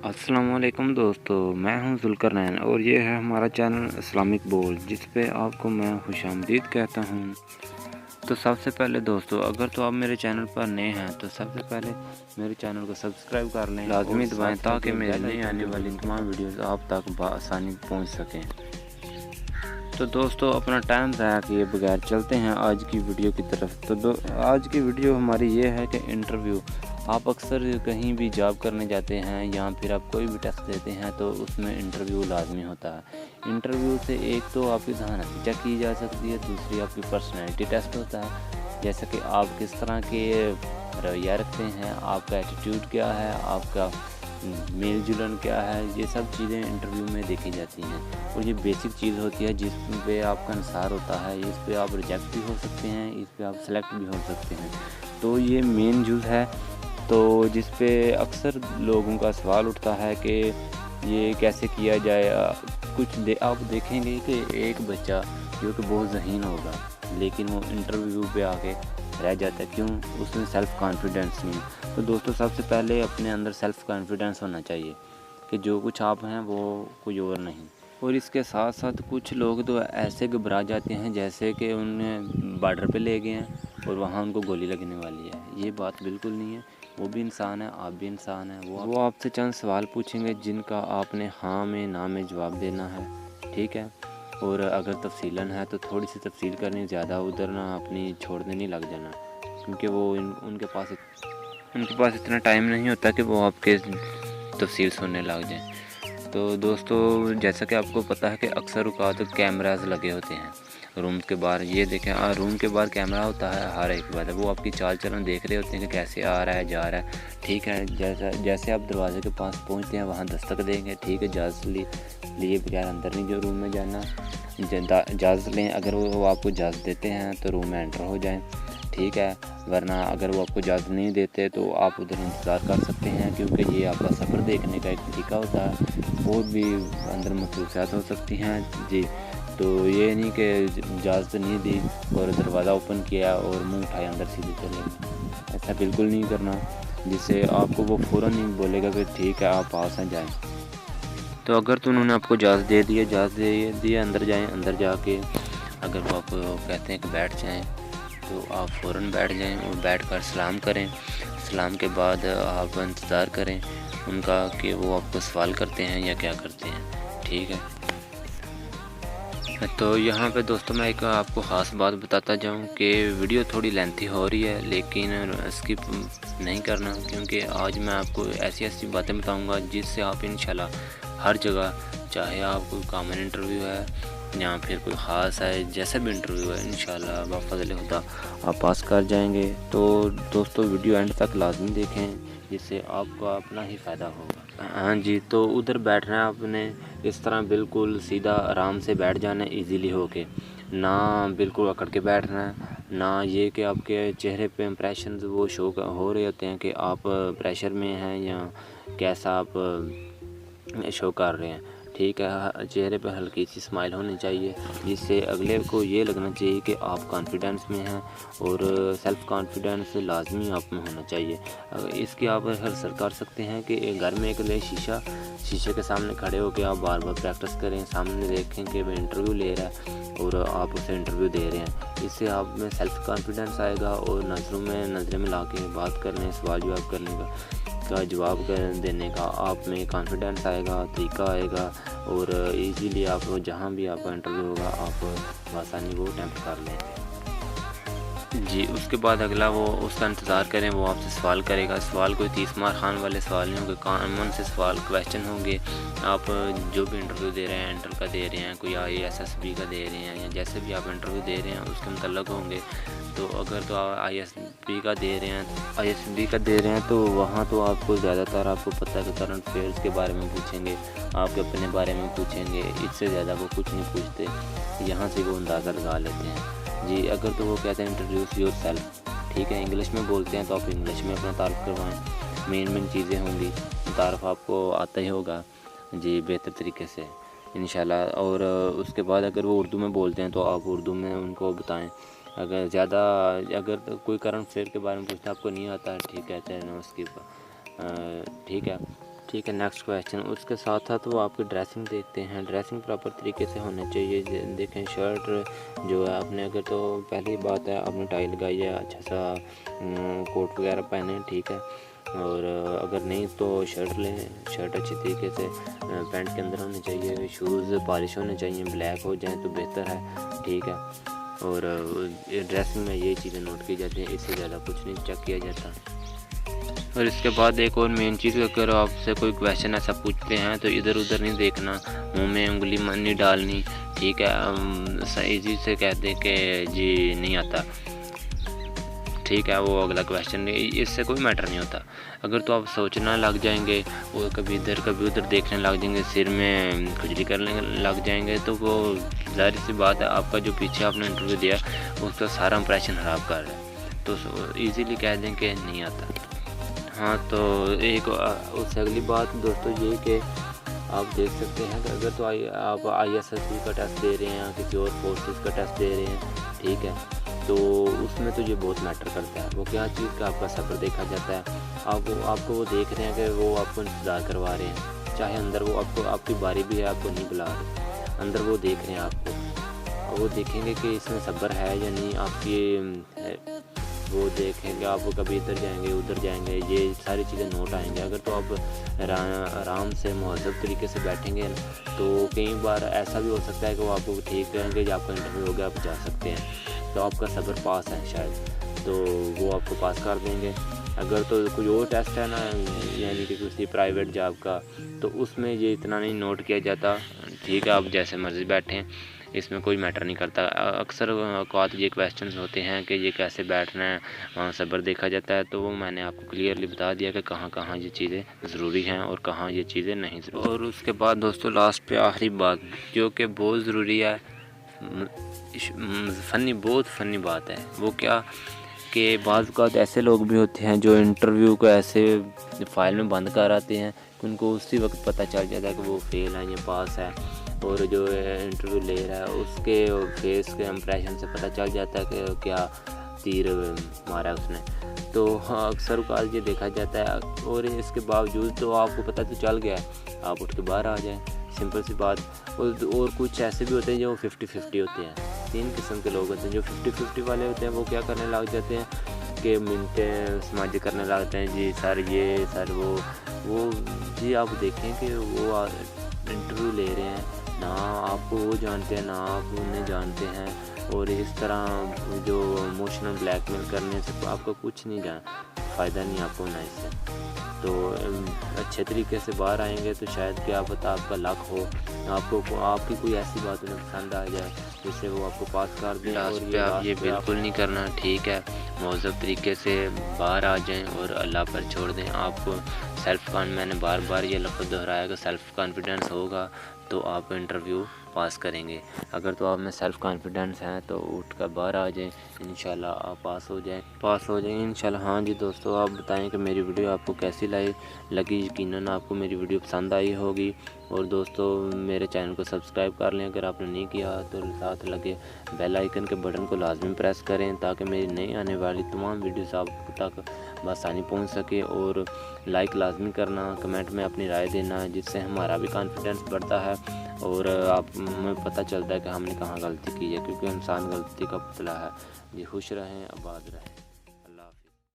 अस्सलाम वालेकुम दोस्तों, मैं हूं ज़ुल्करनैन और ये है हमारा चैनल इस्लामिक बोल, जिस पे आपको मैं खुशामदीद कहता हूं। तो सबसे पहले दोस्तों, अगर तो आप मेरे चैनल पर नए हैं तो सबसे पहले मेरे चैनल को सब्सक्राइब कर लें, लाजमी दबाएं ताकि मेरी नई आने वाली तमाम वीडियोस आप तक बआसानी पहुंच सकें। तो दोस्तों, अपना टाइम ज़ाया किए बगैर चलते हैं आज की वीडियो की तरफ। तो आज की वीडियो हमारी ये है कि इंटरव्यू। आप अक्सर कहीं भी जॉब करने जाते हैं या फिर आप कोई भी टेस्ट देते हैं तो उसमें इंटरव्यू लाजमी होता है। इंटरव्यू से एक तो आपकी जहानत चेक की जा सकती है, दूसरी आपकी पर्सनैलिटी टेस्ट होता है, जैसे कि आप किस तरह के रवैया रखते हैं, आपका एटीट्यूड क्या है, आपका मेल जुलन क्या है, ये सब चीज़ें इंटरव्यू में देखी जाती हैं। और ये बेसिक चीज़ होती है जिस पे आपका निसार होता है, इस पे आप रिजेक्ट भी हो सकते हैं, इस पे आप सेलेक्ट भी हो सकते हैं। तो ये मेन चीज़ है, तो जिस पे अक्सर लोगों का सवाल उठता है कि ये कैसे किया जाए। आप देखेंगे कि एक बच्चा जो कि बहुत ज़हीन होगा लेकिन वो इंटरव्यू पे आके रह जाता है, क्यों? उसमें सेल्फ़ कॉन्फिडेंस नहीं है। तो दोस्तों, सबसे पहले अपने अंदर सेल्फ़ कॉन्फिडेंस होना चाहिए कि जो कुछ आप हैं वो कोई और नहीं। और इसके साथ साथ कुछ लोग तो ऐसे घबरा जाते हैं जैसे कि उन्हें बॉर्डर पे ले गए हैं और वहाँ उनको गोली लगने वाली है। ये बात बिल्कुल नहीं है। वो भी इंसान है, आप भी इंसान हैं। वो आपसे चंद सवाल पूछेंगे जिनका आपने हाँ में ना में जवाब देना है, ठीक है? और अगर तफसीलन है तो थोड़ी सी तफसील करनी, ज़्यादा उधर ना अपनी छोड़ने नहीं लग जाना, क्योंकि वो उनके पास इतना टाइम नहीं होता कि वो आपके तफसील सुनने लग जाएं। तो दोस्तों, जैसा कि आपको पता है कि अक्सर औक़ात कैमरास लगे होते हैं रूम के बाहर। ये देखें, रूम के बाहर कैमरा होता है, हर एक बात है, वो आपकी चाल चलन देख रहे होते हैं कि कैसे आ रहा है जा रहा है, ठीक है? जैसे आप दरवाजे के पास पहुंचते हैं वहां दस्तक देंगे, ठीक है? इजाज़त लिए बगैर अंदर नहीं जो रूम में जाना, इजाज़त लें। अगर वो आपको इजाज़त देते हैं तो रूम में एंटर हो जाएं, ठीक है? वरना अगर वो आपको इजाज़त नहीं देते तो आप उधर इंतज़ार कर सकते हैं, क्योंकि ये आपका सफ़र देखने का एक तरीका होता है। और भी अंदर मसरूफ़ियात हो सकती हैं जी। तो ये नहीं कि इजाज़त नहीं दी और दरवाज़ा ओपन किया और मुंह उठाए अंदर सीधे चले गए, ऐसा बिल्कुल नहीं करना, जिससे आपको वो फ़ौरन नहीं बोलेगा कि ठीक है आप पास हैं जाएँ। तो अगर तो उन्होंने आपको इजाज़त दे दी अंदर जाएँ, अंदर जाके अगर वो आपको कहते हैं कि बैठ जाएँ तो आप फ़ौरन बैठ जाएँ और बैठ कर सलाम करें। सलाम के बाद आप इंतज़ार करें उनका कि वो आपको सवाल करते हैं या क्या करते हैं, ठीक है? तो यहाँ पे दोस्तों, मैं एक आपको ख़ास बात बताता जाऊँ कि वीडियो थोड़ी लेंथी हो रही है, लेकिन स्किप नहीं करना, क्योंकि आज मैं आपको ऐसी ऐसी बातें बताऊँगा जिससे आप इंशाल्लाह हर जगह, चाहे आप कोई कॉमन इंटरव्यू है या फिर कोई ख़ास है, जैसा भी इंटरव्यू है, इंशाल्लाह बफ़ज़ल खुदा आप पास कर जाएंगे। तो दोस्तों, वीडियो एंड तक लाजमी देखें, जिससे आपको अपना ही फ़ायदा होगा। हाँ जी, तो उधर बैठना है आपने इस तरह, बिल्कुल सीधा आराम से बैठ जाना है, इजीली होके, ना बिल्कुल अकड़ के बैठना है, ना ये कि आपके चेहरे पे इंप्रेशन वो शो हो रहे होते हैं कि आप प्रेशर में हैं या कैसा आप शो कर रहे हैं, ठीक है? चेहरे पे हल्की सी स्माइल होनी चाहिए, जिससे अगले को ये लगना चाहिए कि आप कॉन्फिडेंस में हैं, और सेल्फ़ कॉन्फिडेंस लाजमी आप में होना चाहिए। इसकी आप रिहर्सल कर सकते हैं कि घर में एक ले शीशे के सामने खड़े होकर आप बार बार प्रैक्टिस करें, सामने देखें कि वो इंटरव्यू ले रहा है और आप उसे इंटरव्यू दे रहे हैं। इससे आप में सेल्फ़ कॉन्फिडेंस आएगा और नज़रें मिला के बात करने, सवाल जवाब करने का जवाब देने का आप में कॉन्फिडेंस आएगा, तरीका आएगा, और इजीली आप जहाँ भी आपका इंटरव्यू होगा आप आसानी वो अटेम्प्ट कर लेंगे जी। उसके बाद अगला वो उसका इंतज़ार करें, वो आपसे सवाल करेगा। सवाल कोई 30 मार खान वाले सवाल नहीं होंगे, कॉमन से सवाल क्वेश्चन होंगे। आप जो भी इंटरव्यू दे रहे हैं, इंटर का दे रहे हैं, कोई IASSB का दे रहे हैं, या जैसे भी आप इंटरव्यू दे रहे हैं उसके मुतल्लक होंगे। तो अगर तो आप ISB का दे रहे हैं तो वहाँ तो आपको ज़्यादातर आपको पता है कि करंट अफेयर्स के बारे में पूछेंगे, आपके अपने बारे में पूछेंगे, इससे ज़्यादा वो कुछ नहीं पूछते। यहाँ से वो अंदाज़ा लगा लेते हैं जी। अगर तो वो कहते हैं इंट्रोड्यूस योर सेल्फ, ठीक है? इंग्लिश में बोलते हैं तो आप इंग्लिश में अपना तारुफ करवाएं। मेन चीज़ें होंगी, तारुफ आपको आता ही होगा जी बेहतर तरीके से इंशाल्लाह। और उसके बाद अगर वो उर्दू में बोलते हैं तो आप उर्दू में उनको बताएं। अगर तो कोई करंट अफेयर के बारे में पूछना आपको नहीं आता है, ठीक है, चाहे नो स्किप, ठीक है? ٹھیک ہے، نیکسٹ کویشچن، اس کے ساتھ ساتھ وہ آپ کی ڈریسنگ دیکھتے ہیں، ڈریسنگ پراپر طریقے سے ہونا چاہیے۔ دیکھیں شرٹ جو ہے آپ نے اگر تو پہلی بات ہے آپ نے ٹائی لگائی ہے، اچھا سا کوٹ وغیرہ پہنے، ٹھیک ہے، اور اگر نہیں تو شرٹ لیں، شرٹ اچھی طریقے سے پینٹ کے اندر ہونی چاہیے، شوز پالش ہونے چاہیے، بلیک ہو جائیں تو بہتر ہے، ٹھیک ہے، اور ڈریسنگ میں یہ چیزیں نوٹ کی جاتی ہیں، اس سے زیادہ کچھ نہیں چیک کیا جاتا۔ اور اس کے بعد ایک اور مین چیز، اگر آپ سے کوئی کویشچن ایسا پوچھتے ہیں تو ادھر ادھر نہیں دیکھنا، منہ میں انگلی نہیں ڈالنی، ٹھیک ہے، ایزی سے کہہ دیں کہ جی نہیں آتا، ٹھیک ہے، وہ اگلا کویشچن اس سے کوئی میٹر نہیں ہوتا۔ اگر تو آپ سوچنا لگ جائیں گے، وہ کبھی ادھر کبھی ادھر دیکھنے لگ جائیں گے، سر میں کھجلی کرنے لگ جائیں گے، تو وہ ظاہر سی بات ہے آپ کا جو پیچھے آپ نے انٹرویو دیا اس کا سارا امپریشن خراب کر رہا ہے، تو ایزیلی کہہ دیں کہ نہیں آتا۔ ہاں، تو ایک اس سے اگلی بات دوستو یہ کہ آپ دیکھ سکتے ہیں کہ اگر تو آپ ISSB کا ٹیسٹ دے رہے ہیں، کسی اور فورسز کا ٹیسٹ دے رہے ہیں، ٹھیک ہے، تو اس میں تو یہ بہت میٹر کرتا ہے، وہ کیا چیز کا آپ کا صبر دیکھا جاتا ہے، آپ کو وہ دیکھ رہے ہیں کہ وہ آپ کو انتظار کروا رہے ہیں، چاہے اندر وہ آپ کی باری بھی ہے، آپ کو نہیں بلا رہے، اندر وہ دیکھ رہے ہیں آپ کو، اور وہ دیکھیں گے کہ اس میں صبر ہے یا نہیں، آپ کی وہ دیکھیں گے، آپ کبھی ادھر جائیں گے ادھر جائیں گے، یہ ساری چیزیں نوٹ آئیں گے۔ اگر تو آپ آرام سے مہذب طریقے سے بیٹھیں گے تو کئی بار ایسا بھی ہو سکتا ہے کہ وہ آپ کو ٹھیک کہیں گے، آپ کا انٹرویو ہو گیا، آپ جا سکتے ہیں، تو آپ کا صبر پاس ہے شاید، تو وہ آپ کو پاس کر دیں گے۔ اگر تو کوئی اور ٹیسٹ ہے نا، یعنی کہ کسی پرائیویٹ جاب کا، تو اس میں یہ اتنا نہیں نوٹ کیا جاتا، ٹھیک ہے، آپ جیسے مرضی بیٹھیں، اس میں کوئی میٹر نہیں کرتا۔ اکثر اوقات یہ کویشچنز ہوتے ہیں کہ یہ کیسے بیٹھنا ہے، وہاں صبر دیکھا جاتا ہے، تو وہ میں نے آپ کو کلیئرلی بتا دیا کہ کہاں کہاں یہ چیزیں ضروری ہیں اور کہاں یہ چیزیں نہیں ضروری۔ اور اس کے بعد دوستو لاسٹ پہ آخری بات جو کہ بہت ضروری ہے، بہت فنی بات ہے، وہ کیا کہ بعض اوقات ایسے لوگ بھی ہوتے ہیں جو انٹرویو کو ایسے فائل میں بند کر آتے ہیں کہ ان کو اسی وقت پتہ چل جاتا ہے کہ وہ فیل ہے یا پاس ہے، اور جو انٹرویو لے رہا ہے اس کے فیس کے امپریشن سے پتہ چل جاتا ہے کہ کیا تیر مارا اس نے، تو اکثر اوقات یہ دیکھا جاتا ہے، اور اس کے باوجود تو آپ کو پتہ تو چل گیا ہے، آپ اٹھ کے باہر آ جائیں، سمپل سی بات۔ اور کچھ ایسے بھی ہوتے ہیں جو 50-50 ہوتے ہیں، 3 قسم کے لوگ ہوتے ہیں، جو 50-50 والے ہوتے ہیں وہ کیا کرنے لگ جاتے ہیں کہ منٹیں سماجی کرنے لگتے ہیں، جی سر یہ سر وہ جی آپ دیکھیں کہ وہ انٹرویو لے رہے ہیں، نہ آپ کو وہ جانتے ہیں نہ آپ انہیں جانتے ہیں، اور اس طرح جو ایموشنل بلیک میل کرنے سے آپ کا کچھ نہیں فائدہ نہیں آپ کو ہونا اس سے، تو اچھے طریقے سے باہر آئیں گے تو شاید کیا پتہ آپ کا لک ہو، آپ کی کوئی ایسی بات انہیں پسند آ جائے جس سے وہ آپ کو پاس کر دیں، اور یہ بالکل نہیں کرنا، ٹھیک ہے، مہذب طریقے سے باہر آ جائیں اور اللہ پر چھوڑ دیں۔ آپ کو میں نے بار بار یہ لفظ دہرایا کہ سیلف کانفیڈنس ہوگا تو آپ انٹرویو پاس کریں گے، اگر تو آپ میں سیلف کانفیڈنس ہیں تو اٹھ کر باہر آ جائیں، انشاءاللہ آپ پاس ہو جائیں گے انشاءاللہ۔ ہاں جی دوستو، آپ بتائیں کہ میری ویڈیو آپ کو کیسی لگی، یقیناً آپ کو میری ویڈیو پسند آئی ہوگی، اور دوستو میرے چینل کو سبسکرائب کر لیں اگر آپ نے نہیں کیا تو ساتھ لگے بیل آئیکن کے بٹن کو لازمی پریس کریں تاکہ میری نئی آنے والی تمام ویڈیوز آپ تک بآسانی پہنچ سکے، اور لائک لازمی کرنا، کمنٹ میں اپنی رائے دینا، جس سے ہمارا بھی کانفیڈنس بڑھتا ہے اور آپ میں پتہ چلتا ہے کہ ہم نے کہاں غلطی کی ہے، کیونکہ انسان غلطی کا پتلا ہے۔ جی خوش رہیں، آباد رہیں۔